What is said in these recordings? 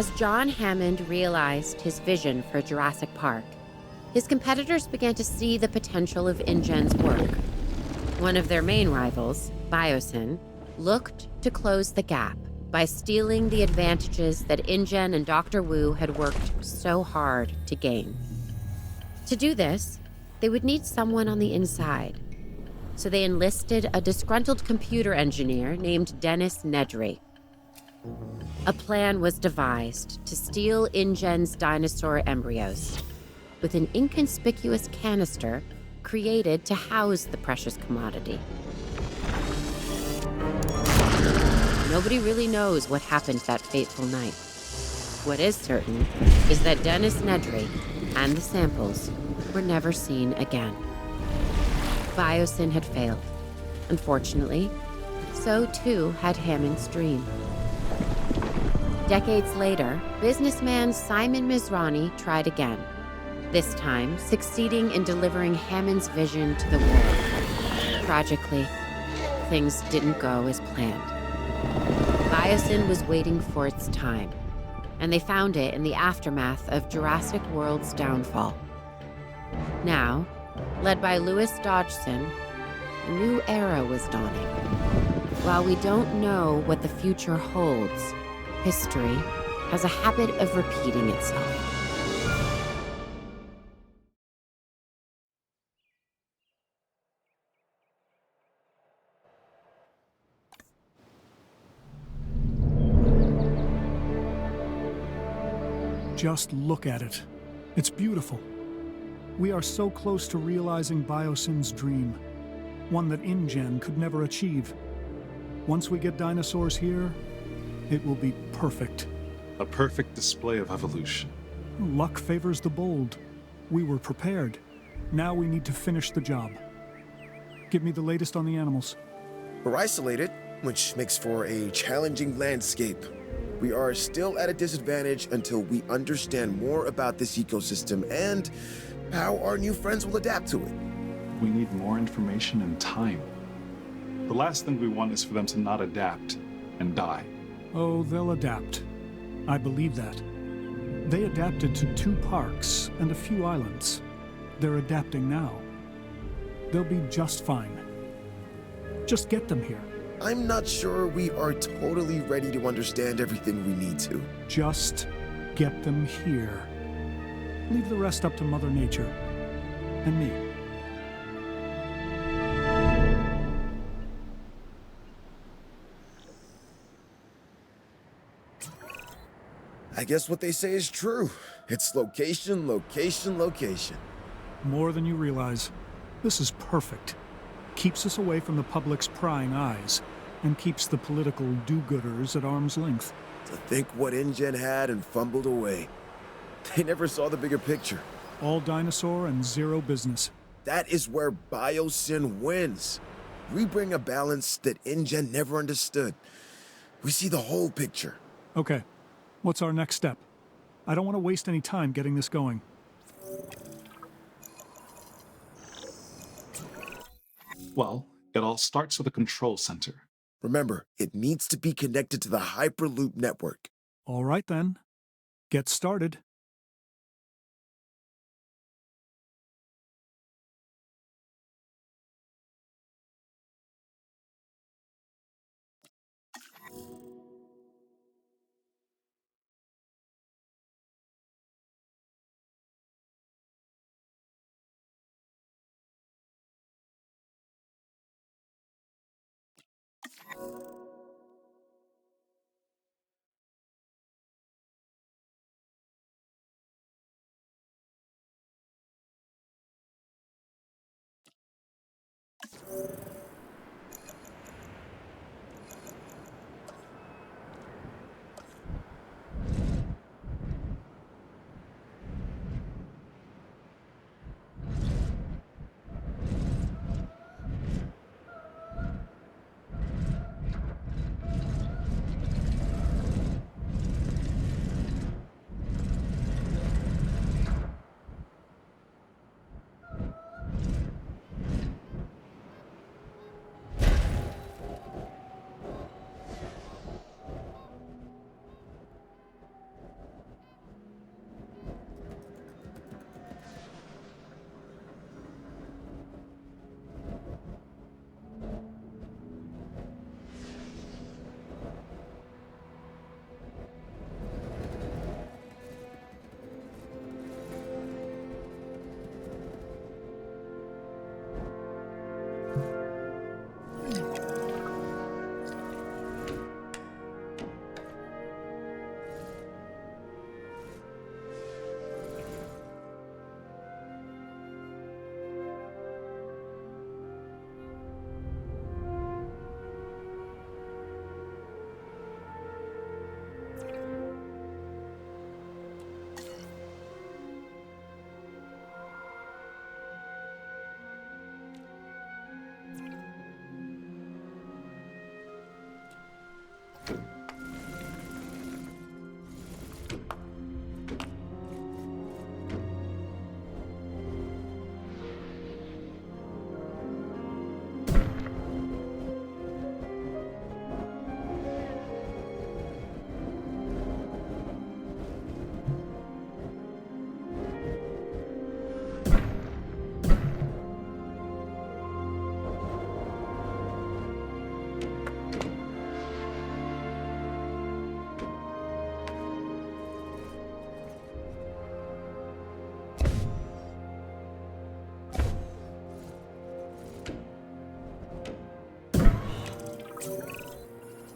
As John Hammond realized his vision for Jurassic Park, his competitors began to see the potential of InGen's work. One of their main rivals, BioSyn, looked to close the gap by stealing the advantages that InGen and Dr. Wu had worked so hard to gain. To do this, they would need someone on the inside. So they enlisted a disgruntled computer engineer named Dennis Nedry. A plan was devised to steal InGen's dinosaur embryos, with an inconspicuous canister created to house the precious commodity. Nobody really knows what happened that fateful night. What is certain is that Dennis Nedry and the samples were never seen again. BioSyn had failed. Unfortunately, so too had Hammond's dream. Decades later, businessman Simon Mizrahi tried again, this time succeeding in delivering Hammond's vision to the world. Tragically, things didn't go as planned. BioSyn was waiting for its time, and they found it in the aftermath of Jurassic World's downfall. Now, led by Louis Dodgson, a new era was dawning. While we don't know what the future holds, history has a habit of repeating itself. Just look at it. It's beautiful. We are so close to realizing BioSyn's dream, one that InGen could never achieve. Once we get dinosaurs here, it will be perfect. A perfect display of evolution. Luck favors the bold. We were prepared. Now we need to finish the job. Give me the latest on the animals. We're isolated, which makes for a challenging landscape. We are still at a disadvantage until we understand more about this ecosystem and how our new friends will adapt to it. We need more information and time. The last thing we want is for them to not adapt and die. Oh, they'll adapt. I believe that. They adapted to 2 parks and a few islands. They're adapting now. They'll be just fine. Just get them here. I'm not sure we are totally ready to understand everything we need to. Just get them here. Leave the rest up to Mother Nature and me. I guess what they say is true. It's location, location, location. More than you realize. This is perfect. Keeps us away from the public's prying eyes, and keeps the political do-gooders at arm's length. To think what InGen had and fumbled away. They never saw the bigger picture. All dinosaur and zero business. That is where BioSyn wins. We bring a balance that InGen never understood. We see the whole picture. Okay, what's our next step? I don't want to waste any time getting this going. Well, it all starts with a control center. Remember, it needs to be connected to the Hyperloop network. All right then. Get started.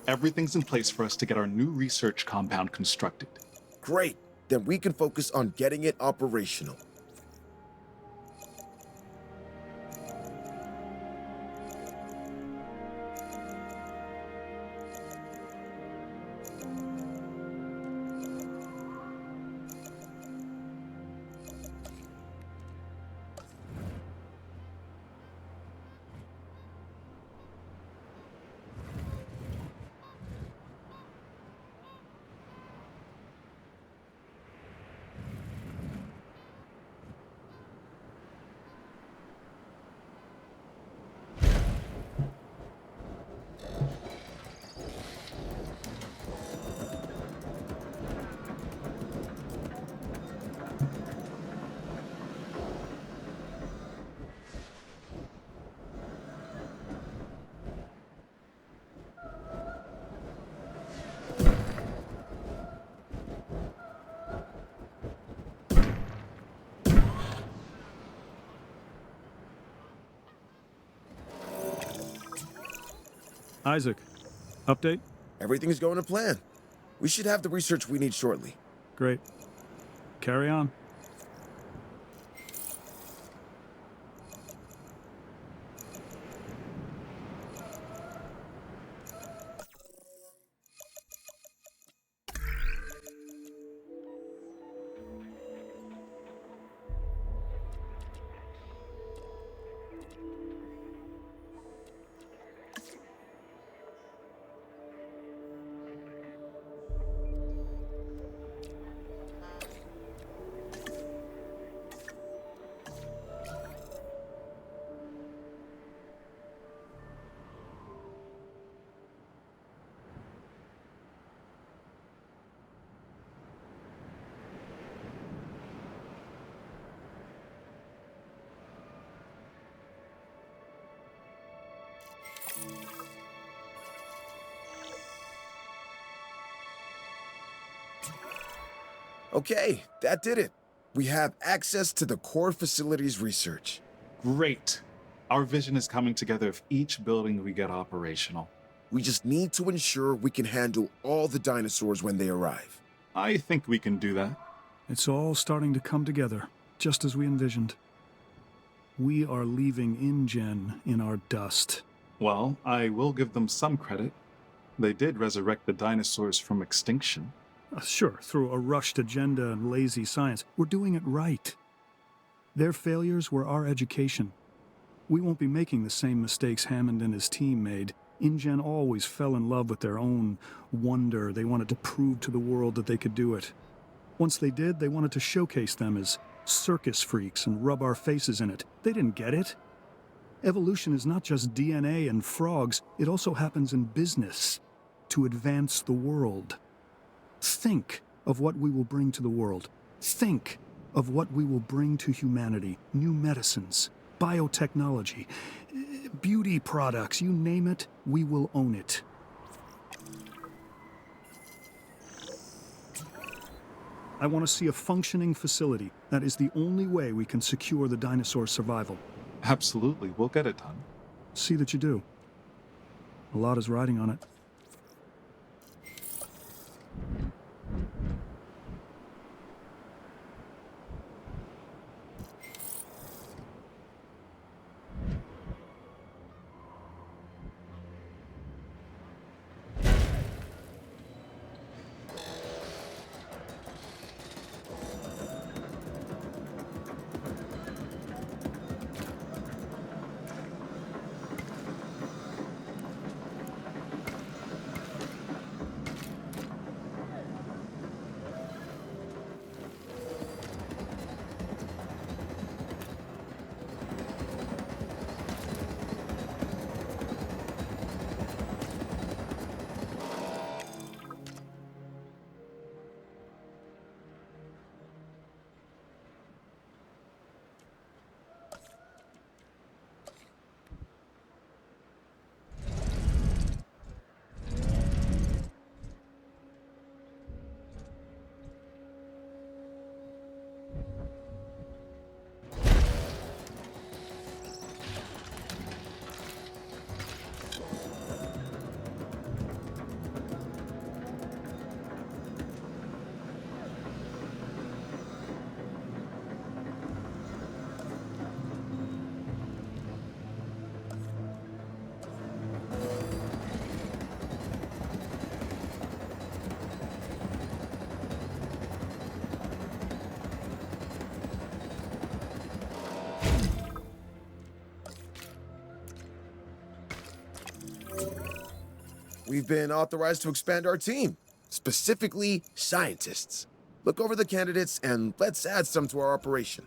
Everything's in place for us to get our new research compound constructed. Great. Then we can focus on getting it operational. Isaac, update? Everything's going to plan. We should have the research we need shortly. Great. Carry on. Okay, that did it. We have access to the core facilities research. Great. Our vision is coming together of each building we get operational. We just need to ensure we can handle all the dinosaurs when they arrive. I think we can do that. It's all starting to come together, just as we envisioned. We are leaving InGen in our dust. Well, I will give them some credit. They did resurrect the dinosaurs from extinction. Sure, through a rushed agenda and lazy science. We're doing it right. Their failures were our education. We won't be making the same mistakes Hammond and his team made. InGen always fell in love with their own wonder. They wanted to prove to the world that they could do it. Once they did, they wanted to showcase them as circus freaks and rub our faces in it. They didn't get it. Evolution is not just DNA and frogs. It also happens in business to advance the world. Think of what we will bring to the world. Think of what we will bring to humanity. New medicines, biotechnology, beauty products, you name it, we will own it. I want to see a functioning facility. That is the only way we can secure the dinosaur survival. Absolutely, we'll get it done. See that you do. A lot is riding on it. We've been authorized to expand our team, specifically scientists. Look over the candidates and let's add some to our operation.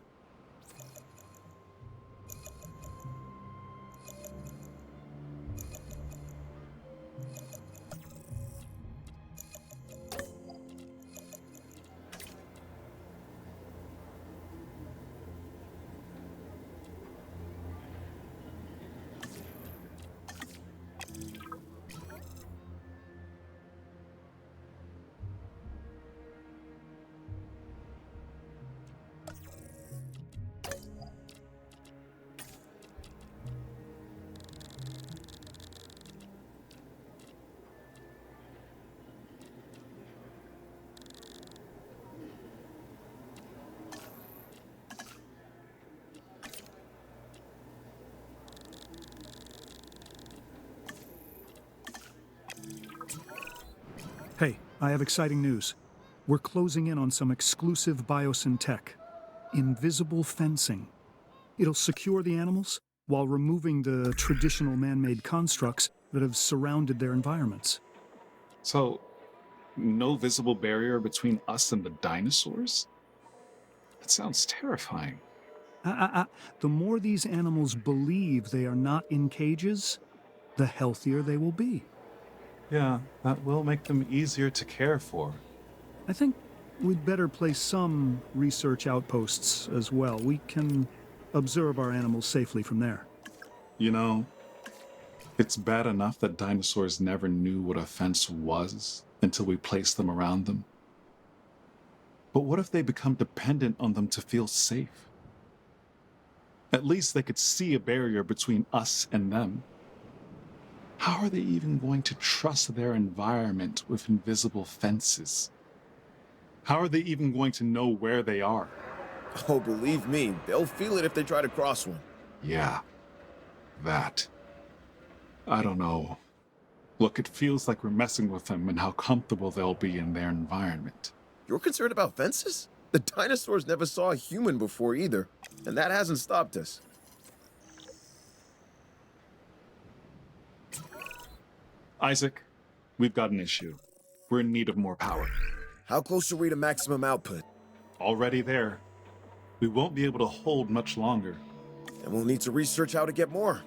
Hey, I have exciting news. We're closing in on some exclusive BioSyn tech. Invisible fencing. It'll secure the animals while removing the traditional man-made constructs that have surrounded their environments. So, no visible barrier between us and the dinosaurs? That sounds terrifying. The more these animals believe they are not in cages, the healthier they will be. Yeah, that will make them easier to care for. I think we'd better place some research outposts as well. We can observe our animals safely from there. You know, it's bad enough that dinosaurs never knew what a fence was until we placed them around them. But what if they become dependent on them to feel safe? At least they could see a barrier between us and them. How are they even going to trust their environment with invisible fences? How are they even going to know where they are? Oh, believe me, they'll feel it if they try to cross one. Yeah, that. I don't know. Look, it feels like we're messing with them and how comfortable they'll be in their environment. You're concerned about fences? The dinosaurs never saw a human before either, and that hasn't stopped us. Isaac, we've got an issue. We're in need of more power. How close are we to maximum output? Already there. We won't be able to hold much longer. And we'll need to research how to get more.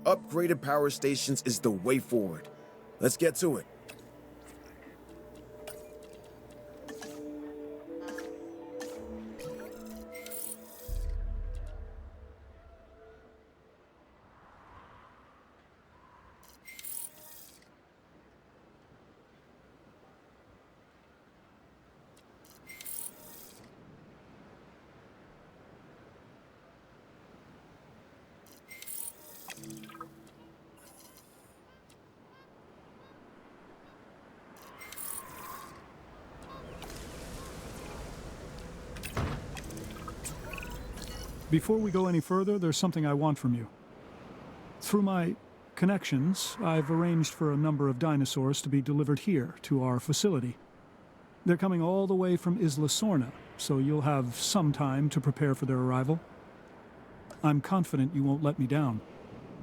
Upgraded power stations is the way forward. Let's get to it. Before we go any further, there's something I want from you. Through my connections, I've arranged for a number of dinosaurs to be delivered here to our facility. They're coming all the way from Isla Sorna, so you'll have some time to prepare for their arrival. I'm confident you won't let me down.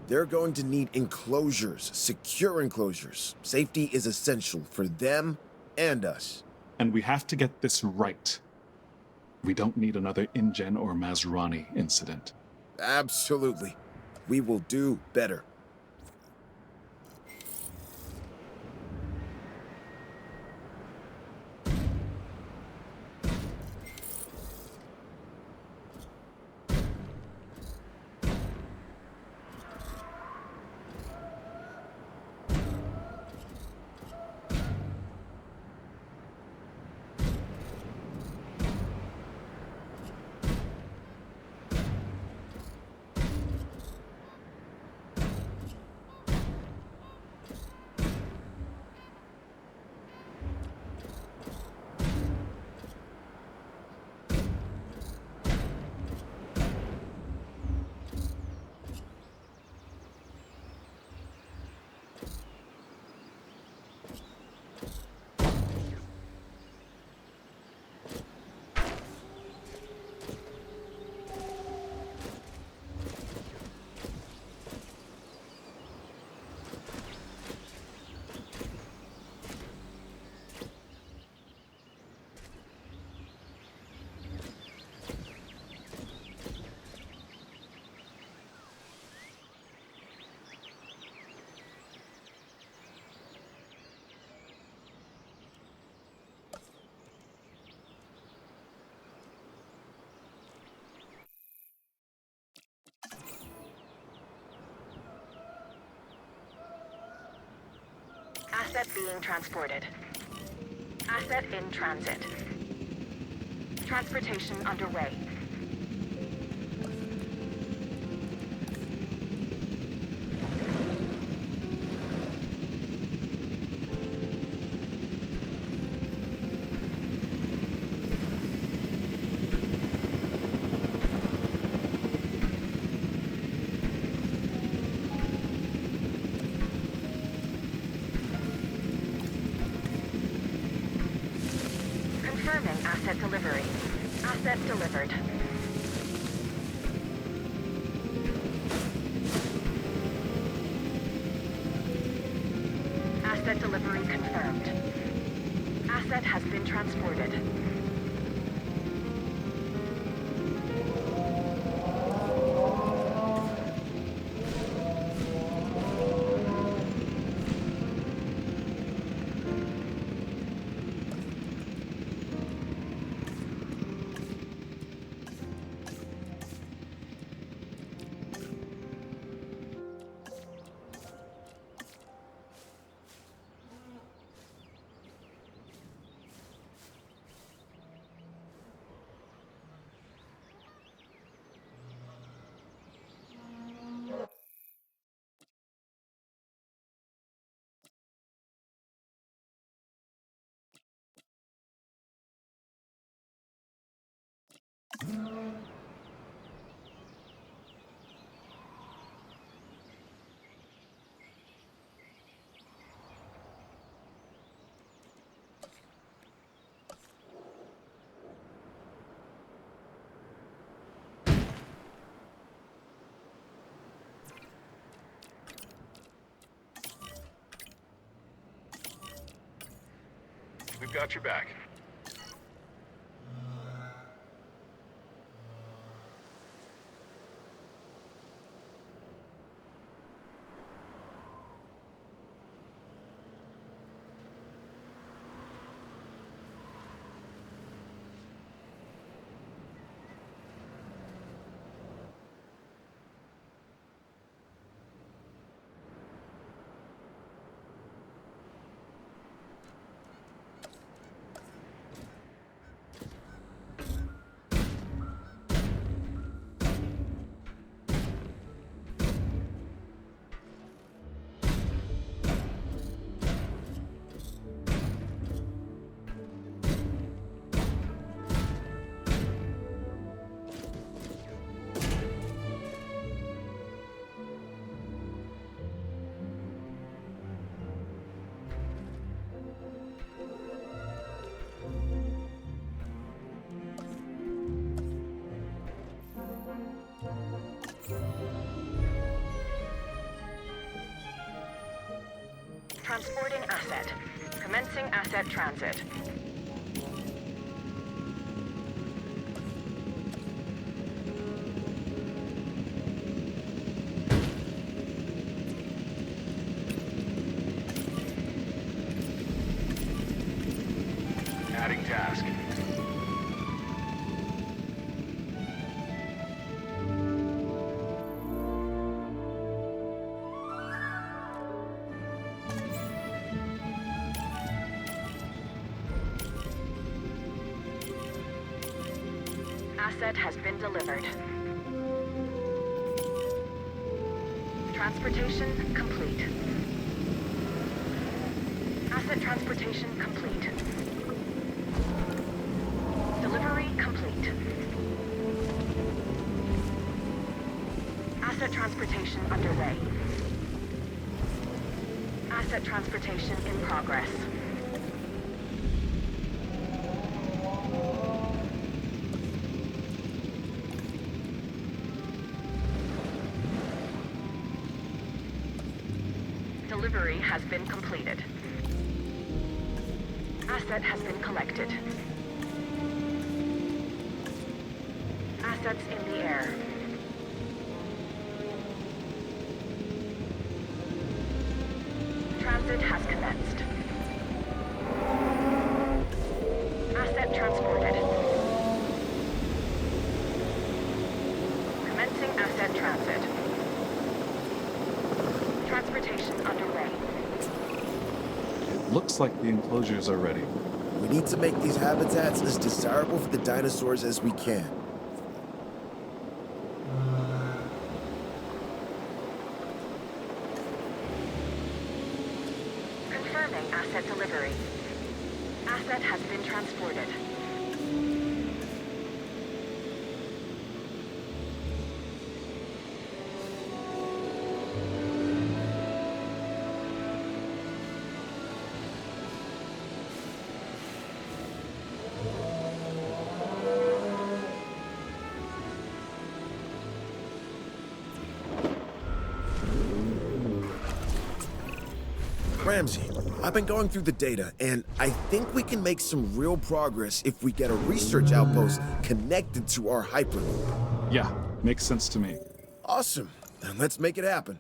They're going to need enclosures, secure enclosures. Safety is essential for them and us. And we have to get this right. We don't need another InGen or Masrani incident. Absolutely. We will do better. Asset being transported. Asset in transit. Transportation underway. Confirming asset delivery. Asset delivered. Asset delivery confirmed. Asset has been transported. We've got your back. Transporting asset. Commencing asset transit. Adding task. Asset has been delivered. Transportation complete. Asset transportation complete. Delivery complete. Asset transportation underway. Asset transportation in progress. Delivery has been completed. Asset has been collected. Assets in the air. Transit has commenced. Asset transported. Commencing asset transit. Transportation underway. Looks like the enclosures are ready. We need to make these habitats as desirable for the dinosaurs as we can. Confirming asset delivery. Asset has been transported. Ramsey, I've been going through the data, and I think we can make some real progress if we get a research outpost connected to our hyperloop. Yeah, makes sense to me. Awesome. Then let's make it happen.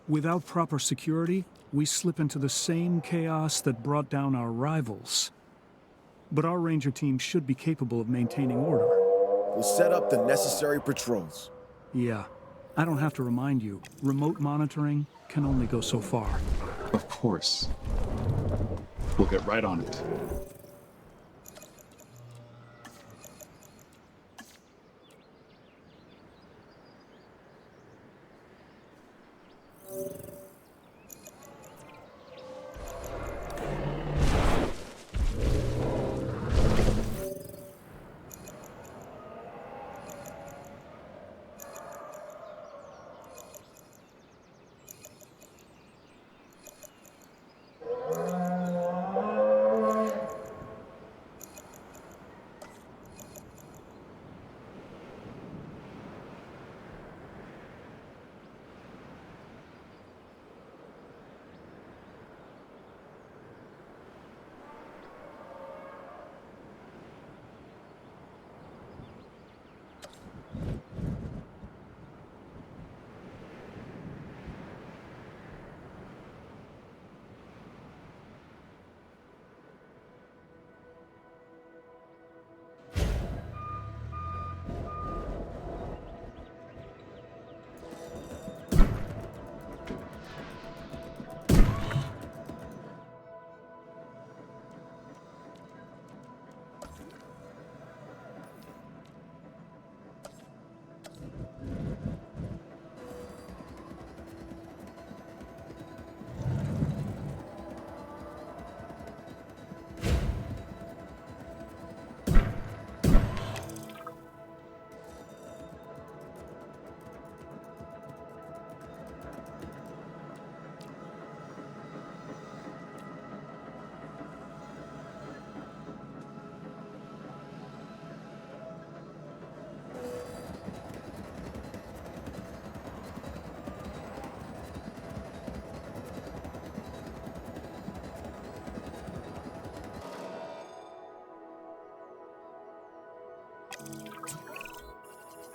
Without proper security, we slip into the same chaos that brought down our rivals. But our ranger team should be capable of maintaining order. We'll set up the necessary patrols. Yeah, I don't have to remind you, remote monitoring can only go so far. Of course. We'll get right on it.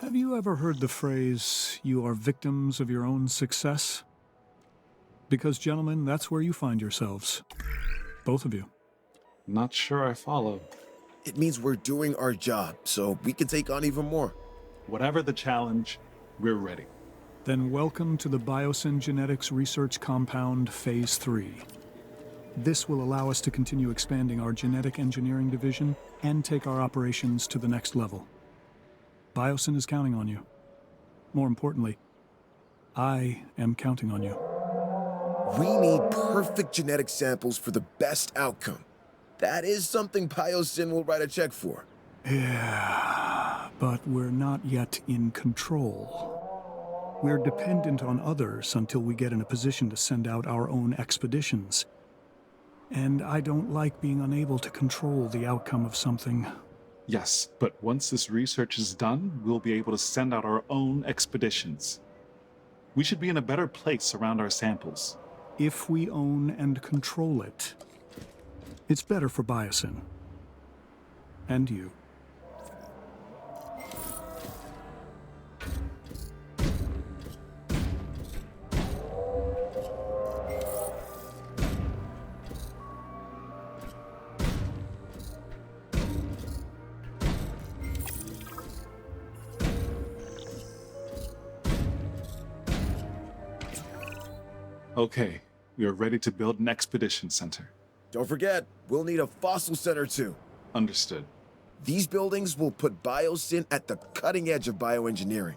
Have you ever heard the phrase, "You are victims of your own success"? Because, gentlemen, that's where you find yourselves. Both of you. Not sure I follow. It means we're doing our job, so we can take on even more. Whatever the challenge, we're ready. Then welcome to the BioSyn Genetics Research Compound Phase 3. This will allow us to continue expanding our genetic engineering division and take our operations to the next level. BioSyn is counting on you. More importantly, I am counting on you. We need perfect genetic samples for the best outcome. That is something BioSyn will write a check for. Yeah, but we're not yet in control. We're dependent on others until we get in a position to send out our own expeditions. And I don't like being unable to control the outcome of something. Yes, but once this research is done, we'll be able to send out our own expeditions. We should be in a better place around our samples. If we own and control it, it's better for BioSyn. And you. Okay, We are ready to build an expedition center. Don't forget, we'll need a fossil center too. Understood. These buildings will put BioSyn at the cutting edge of bioengineering.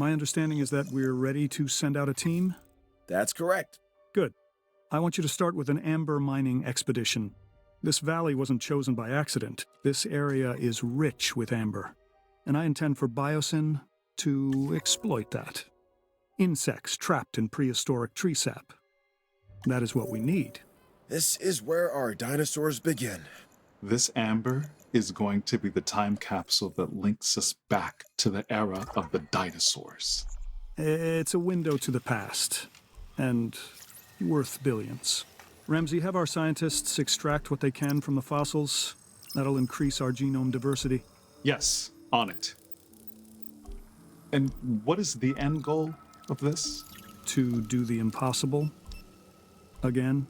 My understanding is that we're ready to send out a team? That's correct. Good. I want you to start with an amber mining expedition. This valley wasn't chosen by accident. This area is rich with amber. And I intend for BioSyn to exploit that. Insects trapped in prehistoric tree sap. That is what we need. This is where our dinosaurs begin. This amber is going to be the time capsule that links us back to the era of the dinosaurs. It's a window to the past. And worth billions. Ramsey, have our scientists extract what they can from the fossils. That'll increase our genome diversity. Yes, on it. And what is the end goal of this? To do the impossible. Again.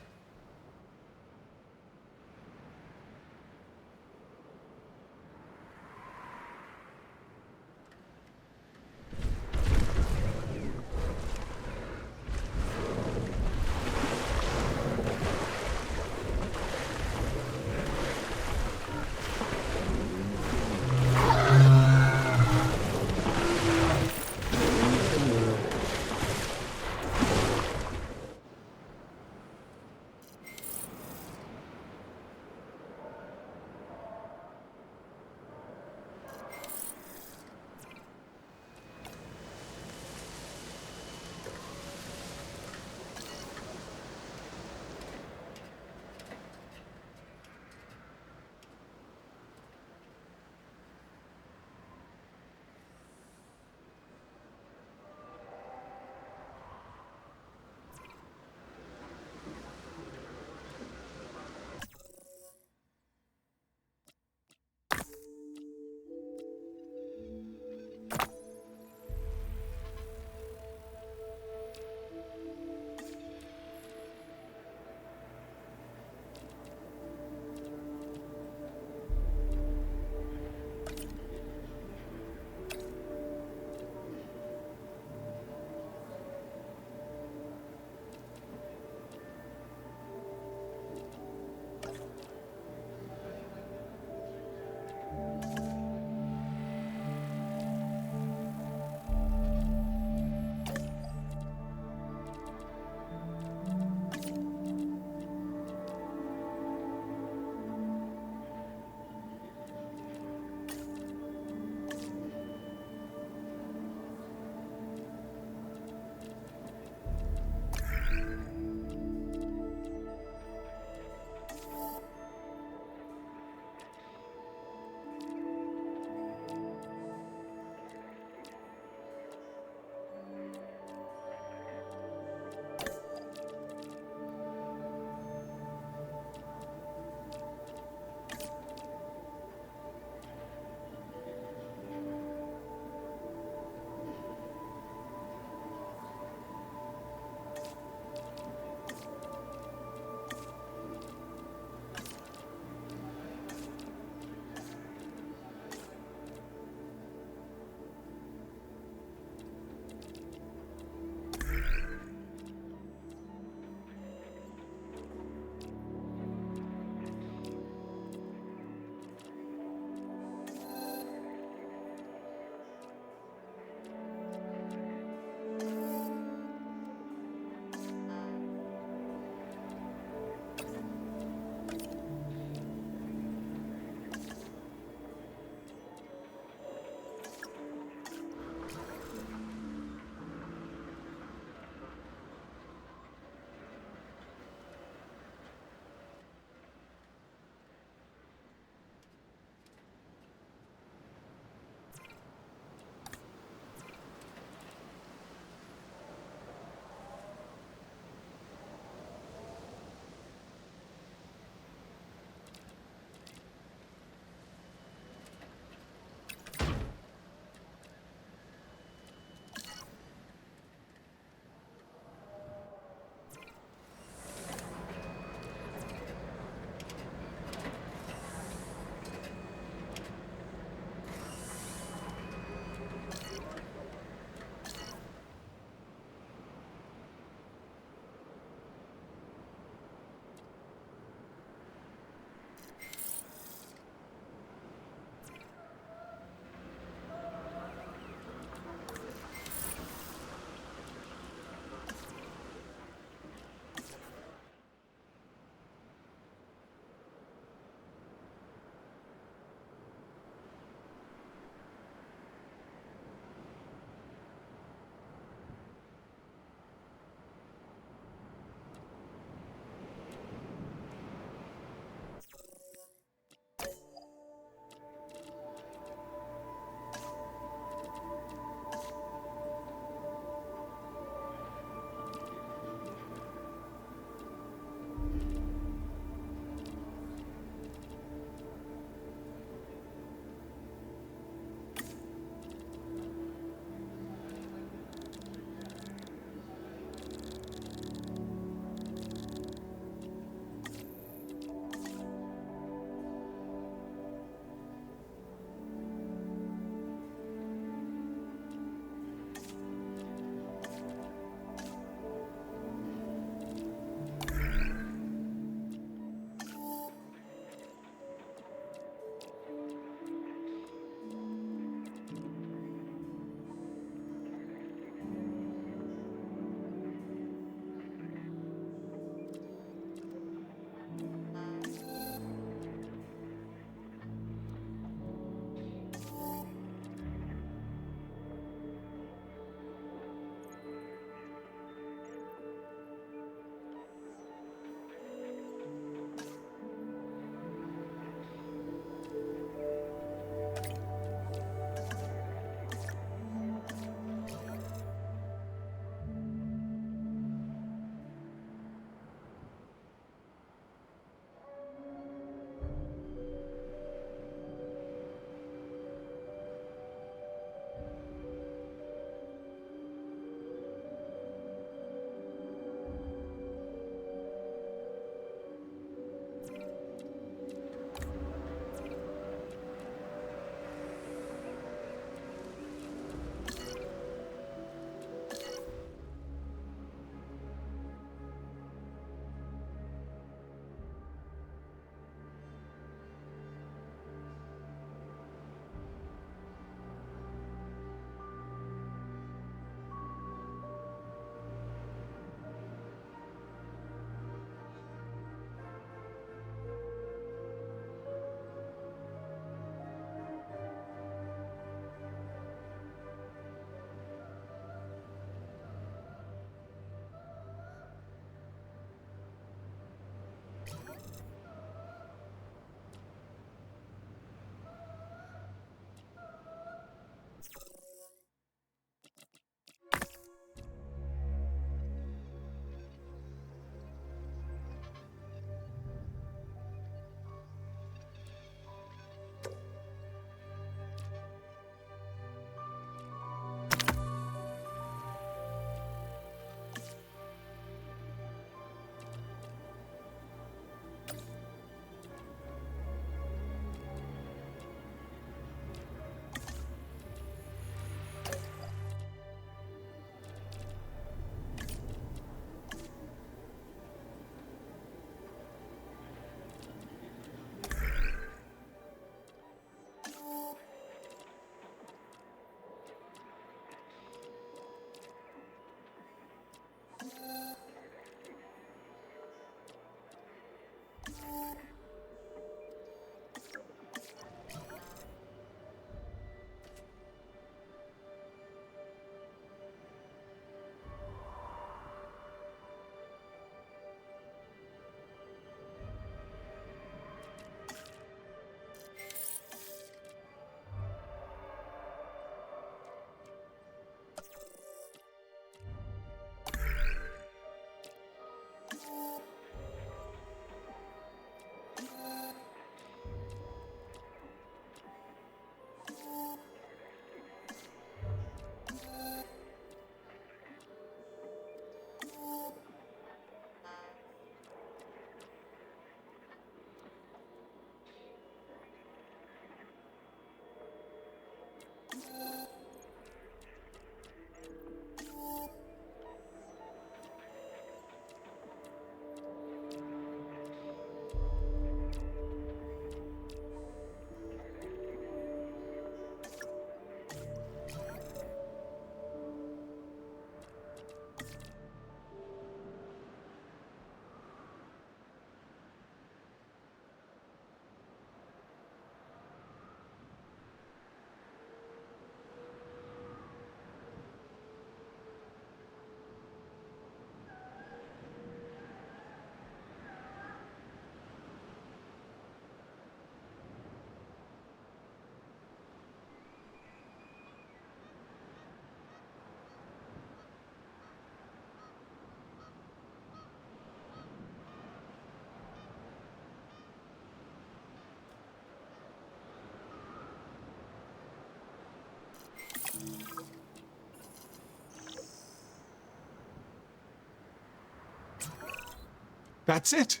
That's it!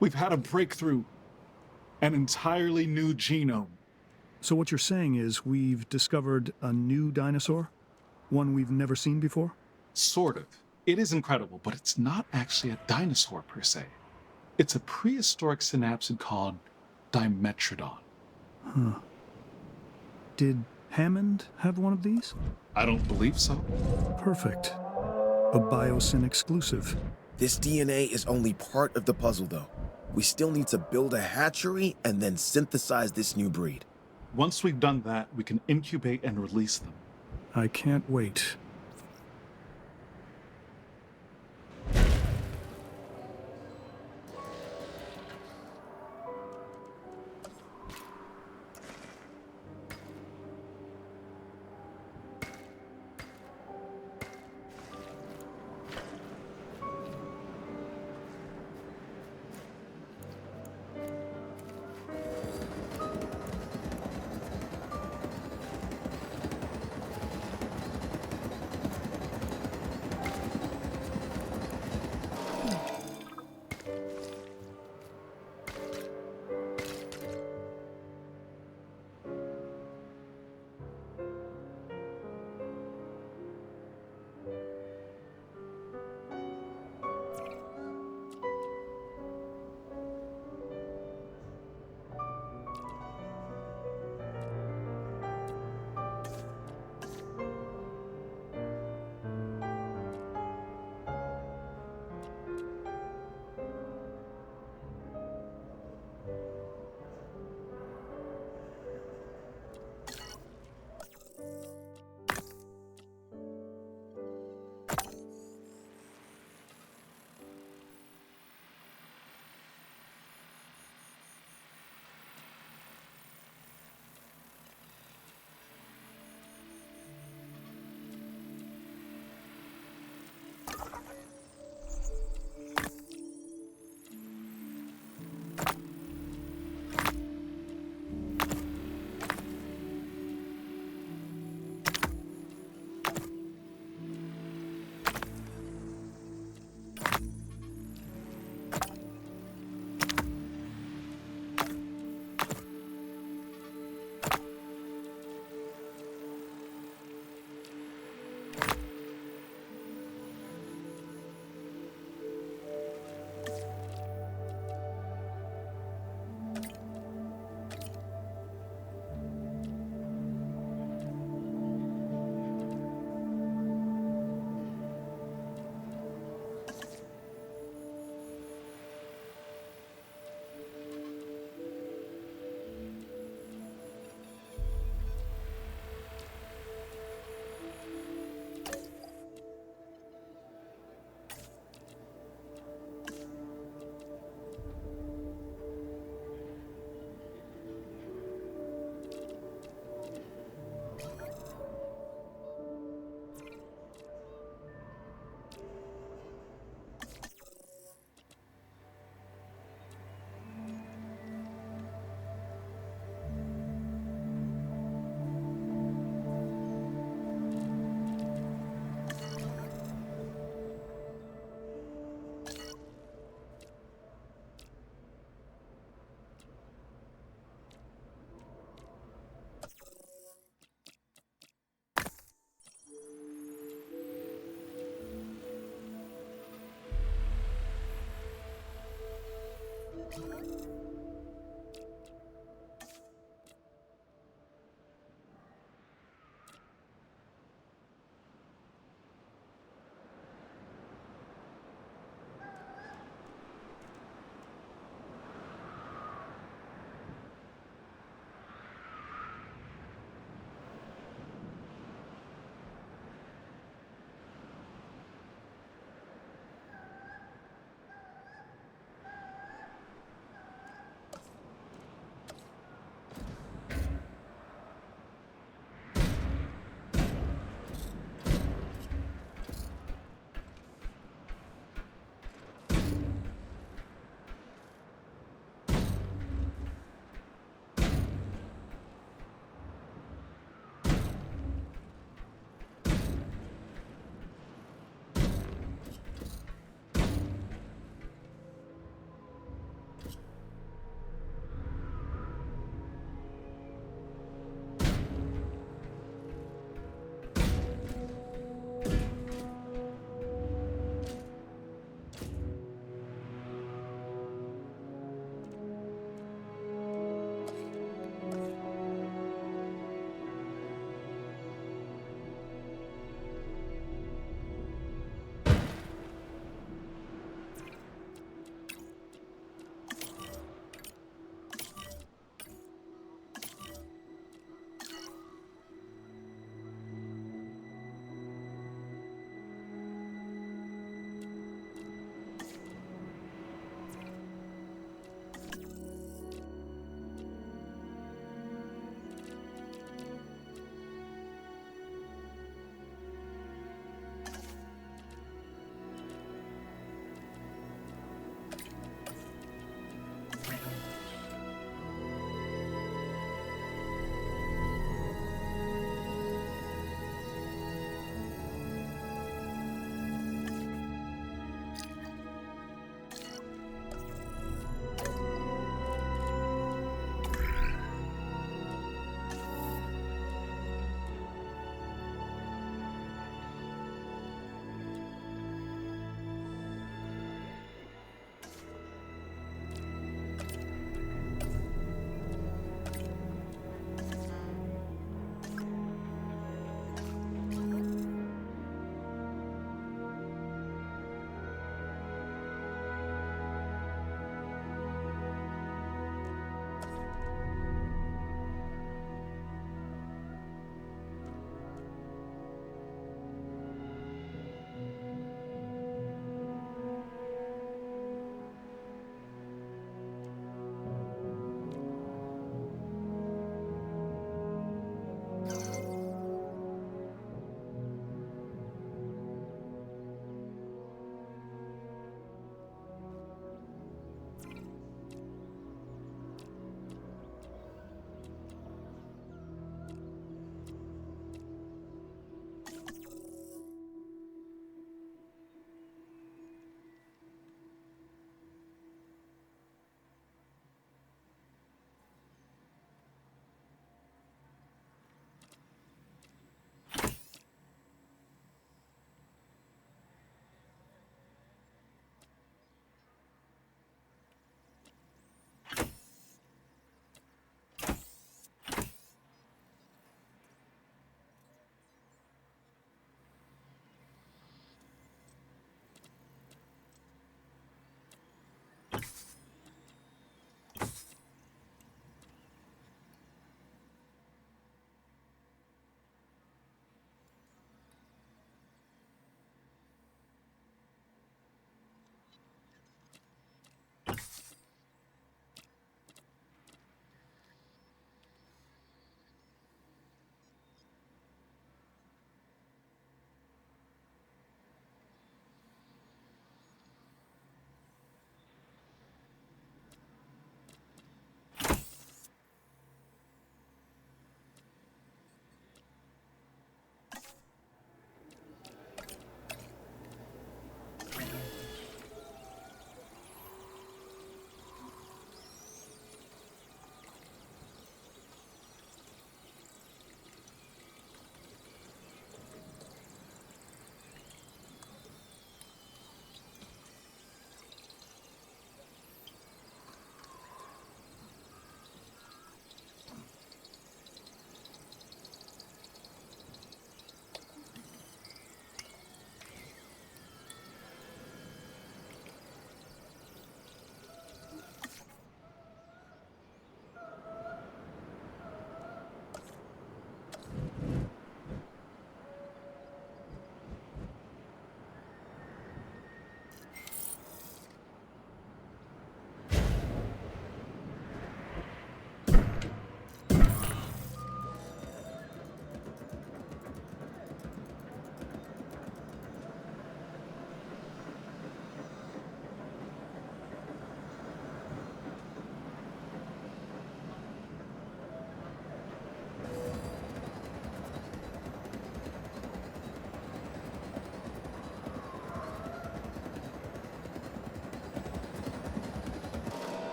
We've had a breakthrough. An entirely new genome. So what you're saying is we've discovered a new dinosaur? One we've never seen before? Sort of. It is incredible, but it's not actually a dinosaur per se. It's a prehistoric synapsid called Dimetrodon. Did Hammond have one of these? I don't believe so. Perfect. A BioSyn exclusive. This DNA is only part of the puzzle, though. We still need to build a hatchery and then synthesize this new breed. Once we've done that, we can incubate and release them. I can't wait.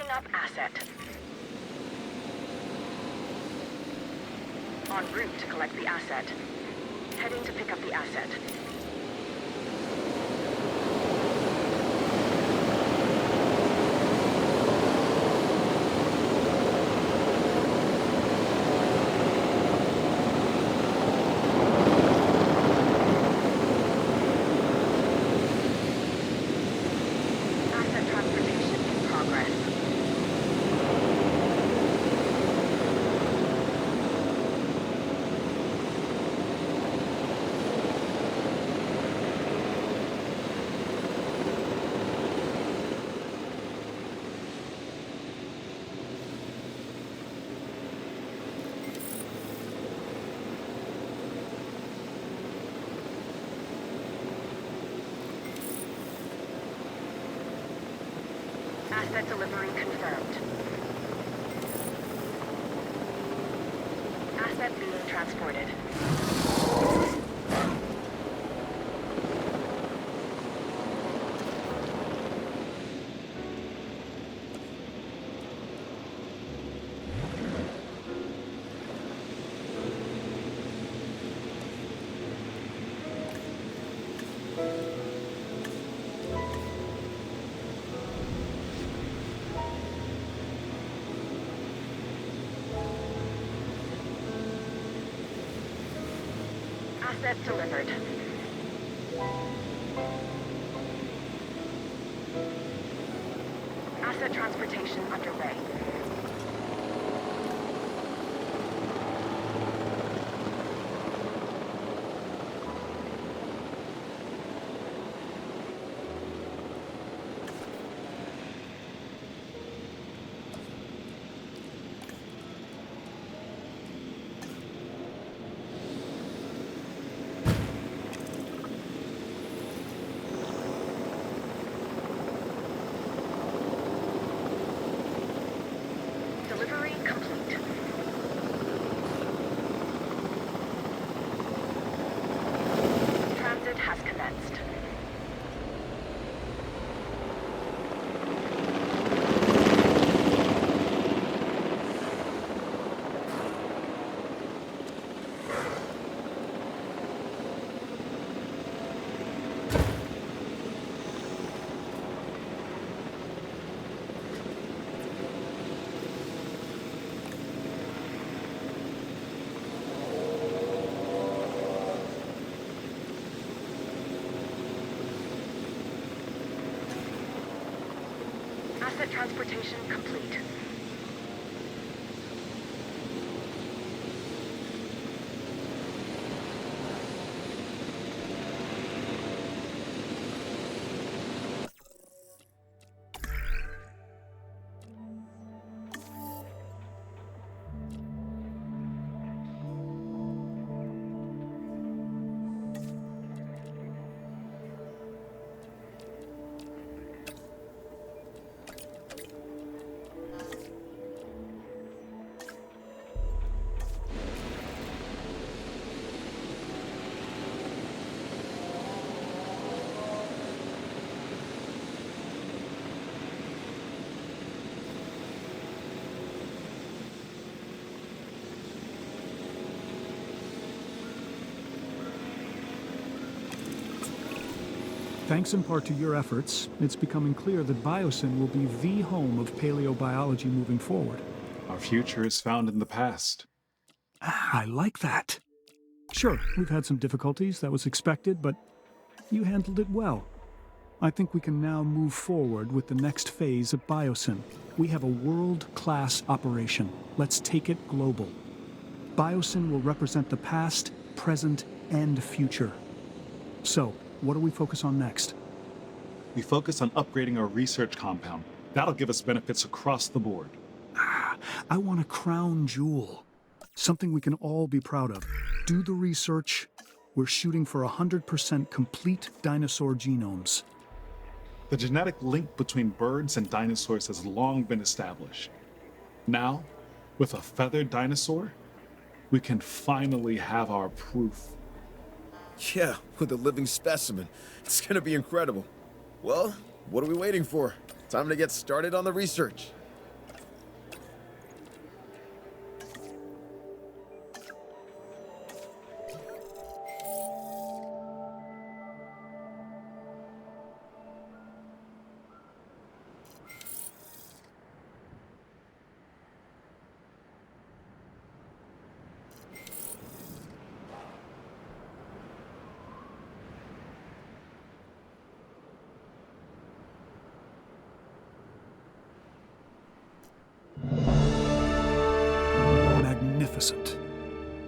Picking up asset. En route to collect the asset. Heading to pick up the asset. Asset transportation in progress. Asset delivery confirmed. Asset being transported. Asset delivered. Asset transportation underway. Delivery complete. Transit has commenced. Asset transportation complete. Thanks in part to your efforts, it's becoming clear that BioSyn will be the home of paleobiology moving forward. Our future is found in the past. I like that. Sure, we've had some difficulties, that was expected, but you handled it well. I think we can now move forward with the next phase of BioSyn. We have a world-class operation. Let's take it global. BioSyn will represent the past, present, and future. So, what do we focus on next? We focus on upgrading our research compound. That'll give us benefits across the board. I want a crown jewel. Something we can all be proud of. Do the research. We're shooting for 100% complete dinosaur genomes. The genetic link between birds and dinosaurs has long been established. Now, with a feathered dinosaur, we can finally have our proof. Yeah, with a living specimen. It's gonna be incredible. Well, what are we waiting for? Time to get started on the research.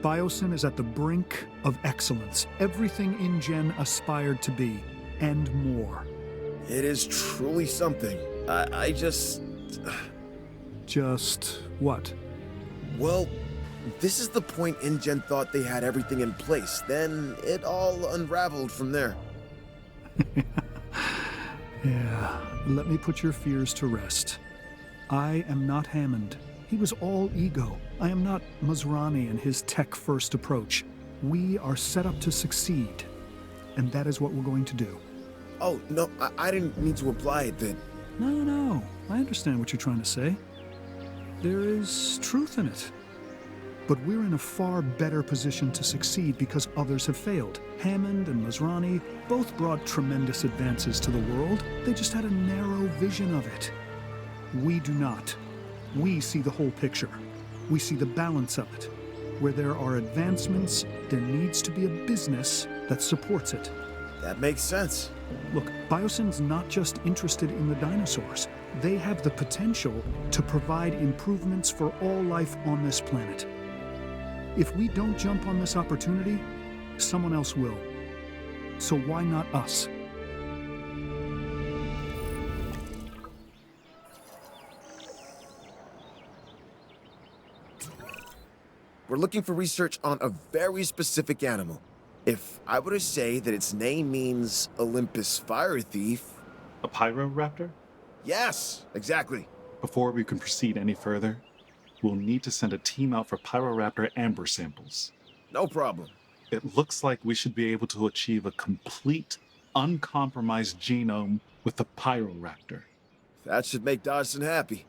BioSyn is at the brink of excellence. Everything InGen aspired to be, and more. It is truly something. I just... Just what? Well, this is the point InGen thought they had everything in place. Then it all unraveled from there. Yeah, let me put your fears to rest. I am not Hammond. He was all ego. I am not Masrani and his tech-first approach. We are set up to succeed, and that is what we're going to do. Oh, no, I didn't mean to imply that... No, I understand what you're trying to say. There is truth in it. But we're in a far better position to succeed because others have failed. Hammond and Masrani both brought tremendous advances to the world. They just had a narrow vision of it. We do not. We see the whole picture. We see the balance of it. Where there are advancements, there needs to be a business that supports it. That makes sense. Look, BioSyn's not just interested in the dinosaurs. They have the potential to provide improvements for all life on this planet. If we don't jump on this opportunity, someone else will. So why not us? We're looking for research on a very specific animal. If I were to say that its name means Olympus Fire Thief... A Pyroraptor? Yes, exactly. Before we can proceed any further, we'll need to send a team out for Pyroraptor amber samples. No problem. It looks like we should be able to achieve a complete, uncompromised genome with the Pyroraptor. That should make Dodson happy.